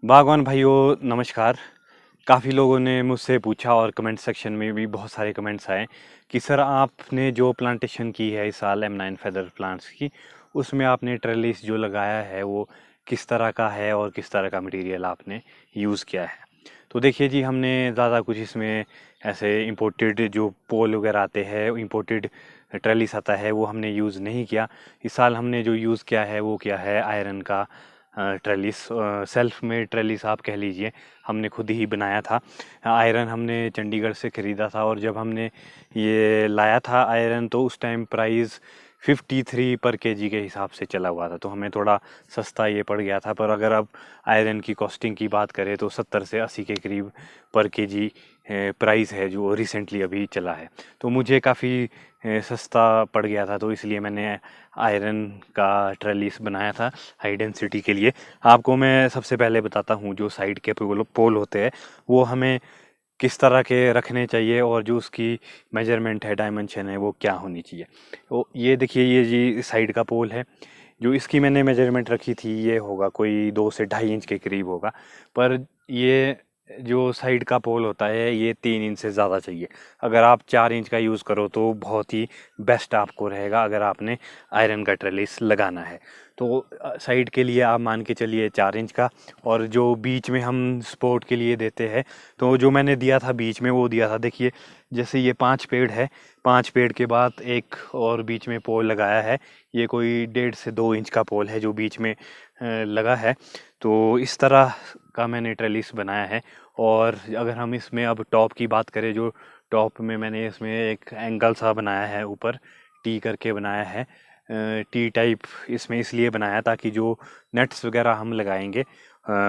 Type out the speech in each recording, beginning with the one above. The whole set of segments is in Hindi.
बागवान भाइयों नमस्कार। काफ़ी लोगों ने मुझसे पूछा और कमेंट सेक्शन में भी बहुत सारे कमेंट्स आए कि सर आपने जो प्लांटेशन की है इस साल M9 फेदर प्लांट्स की, उसमें आपने ट्रेलिस जो लगाया है वो किस तरह का है और किस तरह का मटेरियल आपने यूज़ किया है। तो देखिए जी, हमने ज़्यादा कुछ इसमें ऐसे इम्पोर्टेड जो पोल वगैरह आते हैं, इम्पोर्टेड ट्रेलिस आता है, वो हमने यूज़ नहीं किया। इस साल हमने जो यूज़ किया है वो किया है आयरन का ट्रेलिस, सेल्फ मेड ट्रेलिस आप कह लीजिए। हमने खुद ही बनाया था। आयरन हमने चंडीगढ़ से ख़रीदा था और जब हमने ये लाया था आयरन तो उस टाइम प्राइस 53 पर केजी के हिसाब से चला हुआ था, तो हमें थोड़ा सस्ता ये पड़ गया था। पर अगर अब आयरन की कॉस्टिंग की बात करें तो 70 से 80 के करीब पर केजी प्राइस है जो रिसेंटली अभी चला है। तो मुझे काफ़ी सस्ता पड़ गया था, तो इसलिए मैंने आयरन का ट्रेलिस बनाया था हाई डेंसिटी के लिए। आपको मैं सबसे पहले बताता हूँ जो साइड के पोल पोल होते हैं वो हमें किस तरह के रखने चाहिए और जो उसकी मेजरमेंट है, डायमेंशन है, वो क्या होनी चाहिए। तो ये देखिए, ये जी साइड का पोल है। जो इसकी मैंने मेजरमेंट रखी थी ये होगा कोई 2 से ढाई इंच के करीब होगा। पर ये जो साइड का पोल होता है ये 3 इंच से ज़्यादा चाहिए। अगर आप 4 इंच का यूज़ करो तो बहुत ही बेस्ट आपको रहेगा अगर आपने आयरन का ट्रेलिस लगाना है। तो साइड के लिए आप मान के चलिए 4 इंच का। और जो बीच में हम सपोर्ट के लिए देते हैं, तो जो मैंने दिया था बीच में वो दिया था, देखिए जैसे ये 5 पेड़ है, 5 पेड़ के बाद एक और बीच में पोल लगाया है। ये कोई 1.5 से 2 इंच का पोल है जो बीच में लगा है। तो इस तरह का मैंने ट्रेलिस बनाया है। और अगर हम इसमें अब टॉप की बात करें, जो टॉप में मैंने इसमें एक एंगल सा बनाया है, ऊपर टी करके बनाया है। टी टाइप इसमें इसलिए बनाया ताकि जो नेट्स वगैरह हम लगाएंगे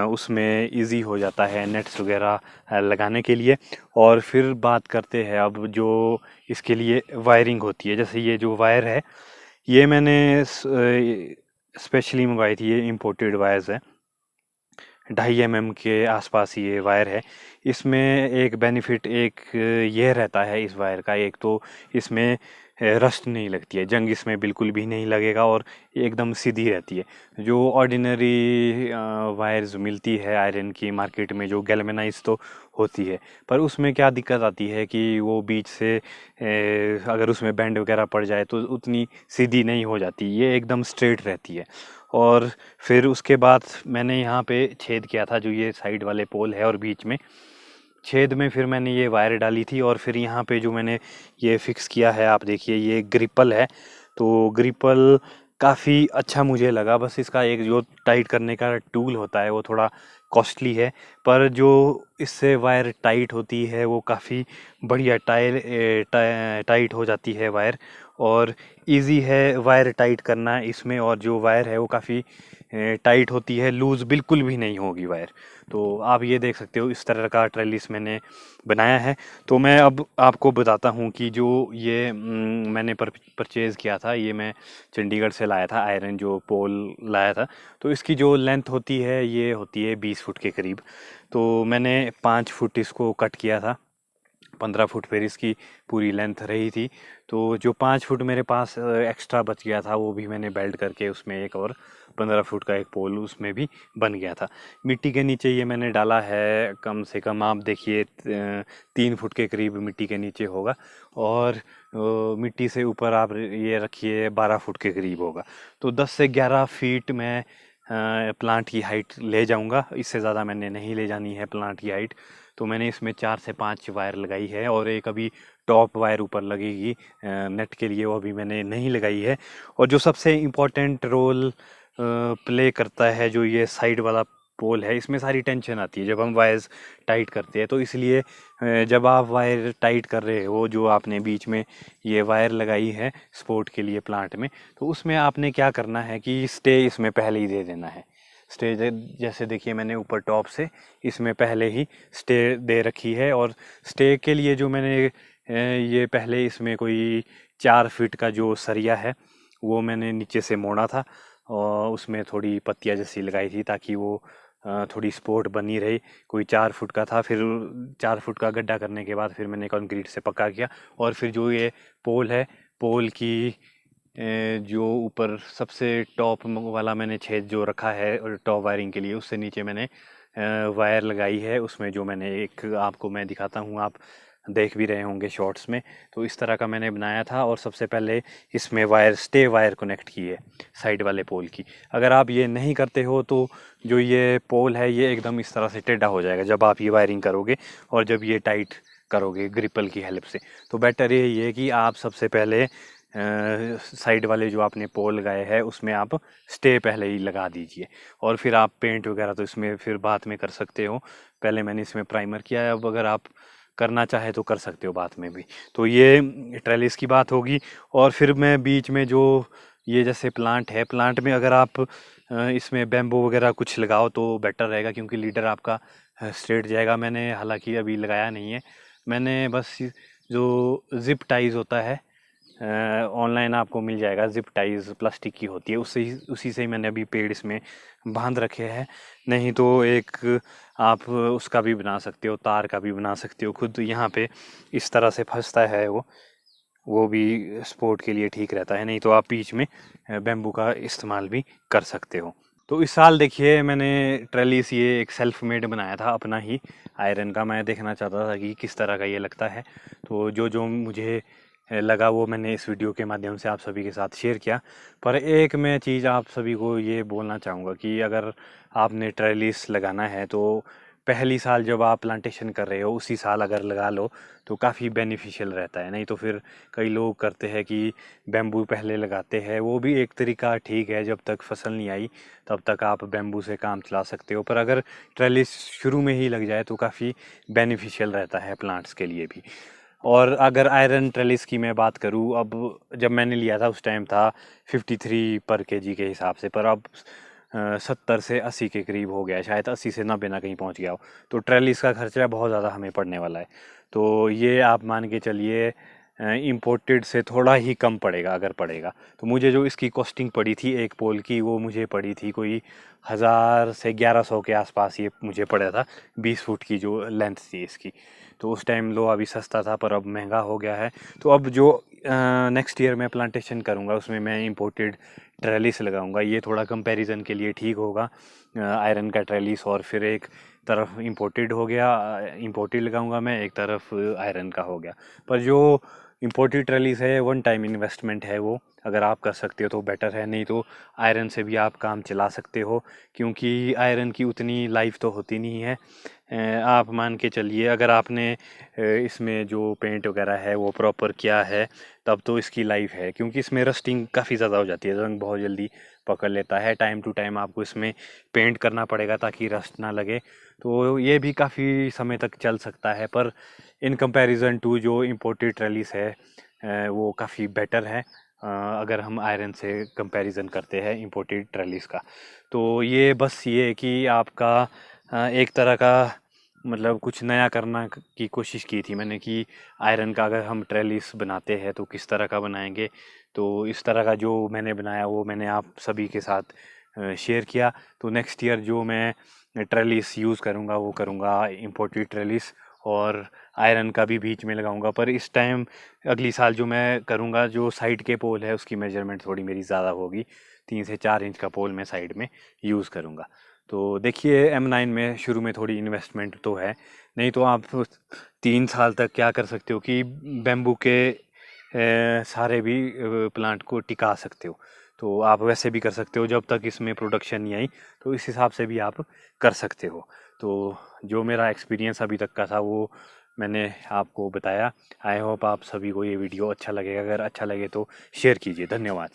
उसमें इजी हो जाता है नेट्स वगैरह लगाने के लिए। और फिर बात करते हैं अब जो इसके लिए वायरिंग होती है। जैसे ये जो वायर है ये मैंने स्पेशली मंगवाई थी, ये इम्पोर्टेड वायर्स है। 2.5 mm के आसपास ये वायर है। इसमें एक बेनिफिट एक ये रहता है इस वायर का, एक तो इसमें रस्ट नहीं लगती है, जंग इसमें बिल्कुल भी नहीं लगेगा और एकदम सीधी रहती है। जो ऑर्डिनरी वायर्स मिलती है आयरन की मार्केट में जो गैल्वेनाइज तो होती है, पर उसमें क्या दिक्कत आती है कि वो बीच से अगर उसमें बैंड वगैरह पड़ जाए तो उतनी सीधी नहीं हो जाती, ये एकदम स्ट्रेट रहती है। और फिर उसके बाद मैंने यहाँ पे छेद किया था, जो ये साइड वाले पोल है और बीच में छेद में फिर मैंने ये वायर डाली थी। और फिर यहाँ पे जो मैंने ये फिक्स किया है, आप देखिए ये ग्रिपल है। तो ग्रिपल काफ़ी अच्छा मुझे लगा, बस इसका एक जो टाइट करने का टूल होता है वो थोड़ा कॉस्टली है। पर जो इससे वायर टाइट होती है वो काफ़ी बढ़िया टाइट हो जाती है वायर। और इजी है वायर टाइट करना इसमें, और जो वायर है वो काफ़ी टाइट होती है, लूज़ बिल्कुल भी नहीं होगी वायर। तो आप ये देख सकते हो इस तरह का ट्रेलिस मैंने बनाया है। तो मैं अब आपको बताता हूँ कि जो ये मैंने परचेज़ किया था, ये मैं चंडीगढ़ से लाया था, आयरन जो पोल लाया था। तो इसकी जो लेंथ होती है ये होती है 20 फुट के करीब। तो मैंने 5 फुट इसको कट किया था, 15 फुट फिर इसकी पूरी लेंथ रही थी। तो जो 5 फुट मेरे पास एक्स्ट्रा बच गया था वो भी मैंने बेल्ट करके उसमें एक और 15 फुट का एक पोल उसमें भी बन गया था। मिट्टी के नीचे ये मैंने डाला है, कम से कम आप देखिए 3 फुट के करीब मिट्टी के नीचे होगा। और मिट्टी से ऊपर आप ये रखिए 12 फुट के करीब होगा। तो 10 से 11 फीट मैं प्लांट की हाइट ले जाऊंगा, इससे ज़्यादा मैंने नहीं ले जानी है प्लांट की हाइट। तो मैंने इसमें 4 से 5 वायर लगाई है और एक अभी टॉप वायर ऊपर लगेगी नेट के लिए, वो अभी मैंने नहीं लगाई है। और जो सबसे इम्पोर्टेंट रोल प्ले करता है जो ये साइड वाला पोल है, इसमें सारी टेंशन आती है जब हम वायर्स टाइट करते हैं। तो इसलिए जब आप वायर टाइट कर रहे हो, जो आपने बीच में ये वायर लगाई है सपोर्ट के लिए प्लांट में, तो उसमें आपने क्या करना है कि स्टे इसमें पहले ही दे देना है। स्टे जैसे देखिए मैंने ऊपर टॉप से इसमें पहले ही स्टे दे रखी है। और स्टे के लिए जो मैंने ये पहले इसमें कोई 4 फीट का जो सरिया है वो मैंने नीचे से मोड़ा था और उसमें थोड़ी पत्तियां जैसी लगाई थी ताकि वो थोड़ी सपोर्ट बनी रही। कोई 4 फुट का था, फिर 4 फुट का गड्ढा करने के बाद फिर मैंने कंक्रीट से पक्का किया। और फिर जो ये पोल है, पोल की जो ऊपर सबसे टॉप वाला मैंने छेद जो रखा है और टॉप वायरिंग के लिए, उससे नीचे मैंने वायर लगाई है उसमें, जो मैंने एक आपको मैं दिखाता हूँ, आप देख भी रहे होंगे शॉर्ट्स में। तो इस तरह का मैंने बनाया था और सबसे पहले इसमें स्टे वायर कनेक्ट की है साइड वाले पोल की। अगर आप ये नहीं करते हो तो जो ये पोल है ये एकदम इस तरह से टेढ़ा हो जाएगा जब आप ये वायरिंग करोगे और जब ये टाइट करोगे ग्रिपल की हेल्प से। तो बेटर यही है कि आप सबसे पहले साइड वाले जो आपने पोल लगाए हैं उसमें आप स्टे पहले ही लगा दीजिए, और फिर आप पेंट वगैरह तो इसमें फिर बाद में कर सकते हो। पहले मैंने इसमें प्राइमर किया है, अब अगर आप करना चाहे तो कर सकते हो बाद में भी। तो ये ट्रेलिस की बात होगी। और फिर मैं बीच में जो ये जैसे प्लांट है, प्लांट में अगर आप इसमें बैम्बू वगैरह कुछ लगाओ तो बेटर रहेगा, क्योंकि लीडर आपका स्ट्रेट जाएगा। मैंने हालांकि अभी लगाया नहीं है, मैंने बस जो जिप टाइज होता है, ऑनलाइन आपको मिल जाएगा, जिप टाइज प्लास्टिक की होती है, उसी से ही मैंने अभी पेड़ इसमें बांध रखे हैं। नहीं तो एक आप उसका भी बना सकते हो, तार का भी बना सकते हो खुद। यहाँ पे इस तरह से फंसता है वो भी स्पोर्ट के लिए ठीक रहता है। नहीं तो आप बीच में बैम्बू का इस्तेमाल भी कर सकते हो। तो इस साल देखिए मैंने ट्रेलिस ये एक सेल्फ मेड बनाया था अपना ही, आयरन का। मैं देखना चाहता था कि किस तरह का ये लगता है, तो जो जो मुझे लगा वो मैंने इस वीडियो के माध्यम से आप सभी के साथ शेयर किया। पर एक मैं चीज़ आप सभी को ये बोलना चाहूँगा कि अगर आपने ट्रेलिस लगाना है तो पहली साल जब आप प्लांटेशन कर रहे हो उसी साल अगर लगा लो तो काफ़ी बेनिफिशियल रहता है। नहीं तो फिर कई लोग करते हैं कि बैम्बू पहले लगाते हैं, वो भी एक तरीका ठीक है, जब तक फसल नहीं आई तब तक आप बैम्बू से काम चला सकते हो। पर अगर ट्रेलिस शुरू में ही लग जाए तो काफ़ी बेनिफिशियल रहता है प्लांट्स के लिए भी। और अगर आयरन ट्रेलिस की मैं बात करूं, अब जब मैंने लिया था उस टाइम था 53 पर केजी के हिसाब से, पर अब 70 से 80 के करीब हो गया है, शायद 80 से 90 ना कहीं पहुंच गया हो। तो ट्रेलिस का खर्चा बहुत ज़्यादा हमें पड़ने वाला है। तो ये आप मान के चलिए इम्पोर्टेड से थोड़ा ही कम पड़ेगा अगर पड़ेगा। तो मुझे जो इसकी कॉस्टिंग पड़ी थी एक पोल की, वो मुझे पड़ी थी कोई 1000 से 1100 के आसपास ये मुझे पड़ा था, 20 फुट की जो लेंथ थी इसकी। तो उस टाइम लो अभी सस्ता था, पर अब महंगा हो गया है। तो अब जो नेक्स्ट ईयर मैं प्लांटेशन करूँगा उसमें मैं इम्पोर्टेड ट्रेलिस लगाऊंगा। ये थोड़ा कंपैरिजन के लिए ठीक होगा, आयरन का ट्रेलिस और फिर एक तरफ इम्पोर्टेड हो गया, इम्पोर्टेड लगाऊंगा मैं, एक तरफ आयरन का हो गया। पर जो इम्पोर्टेड ट्रेलिस है वन टाइम इन्वेस्टमेंट है, वो अगर आप कर सकते हो तो बेटर है। नहीं तो आयरन से भी आप काम चला सकते हो, क्योंकि आयरन की उतनी लाइफ तो होती नहीं है। आप मान के चलिए अगर आपने इसमें जो पेंट वगैरह है वो प्रॉपर किया है तब तो इसकी लाइफ है, क्योंकि इसमें रस्टिंग काफ़ी ज़्यादा हो जाती है, रंग बहुत जल्दी पकड़ लेता है। टाइम टू टाइम आपको इसमें पेंट करना पड़ेगा ताकि रस्ट ना लगे। तो ये भी काफ़ी समय तक चल सकता है, पर इन कंपैरिजन टू जो इम्पोर्टेड ट्रेलिस है वो काफ़ी बेटर है अगर हम आयरन से कंपैरिजन करते हैं इम्पोर्टेड ट्रेलिस का। तो ये बस ये कि आपका एक तरह का मतलब कुछ नया करना की कोशिश की थी मैंने कि आयरन का अगर हम ट्रेलिस बनाते हैं तो किस तरह का बनाएंगे। तो इस तरह का जो मैंने बनाया वो मैंने आप सभी के साथ शेयर किया। तो नेक्स्ट ईयर जो मैं ट्रेलिस यूज़ करूँगा वो करूँगा इम्पोर्टेड ट्रेलिस, और आयरन का भी बीच में लगाऊंगा। पर इस टाइम अगली साल जो मैं करूँगा, जो साइड के पोल है उसकी मेजरमेंट थोड़ी मेरी ज़्यादा होगी, 3 से 4 इंच का पोल मैं साइड में यूज़ करूँगा। तो देखिए M9 में शुरू में थोड़ी इन्वेस्टमेंट तो है, नहीं तो आप 3 साल तक क्या कर सकते हो कि बैम्बू के सारे भी प्लांट को टिका सकते हो। तो आप वैसे भी कर सकते हो जब तक इसमें प्रोडक्शन नहीं आई, तो इस हिसाब से भी आप कर सकते हो। तो जो मेरा एक्सपीरियंस अभी तक का था वो मैंने आपको बताया। आई होप आप सभी को ये वीडियो अच्छा लगेगा, अगर अच्छा लगे तो शेयर कीजिए। धन्यवाद।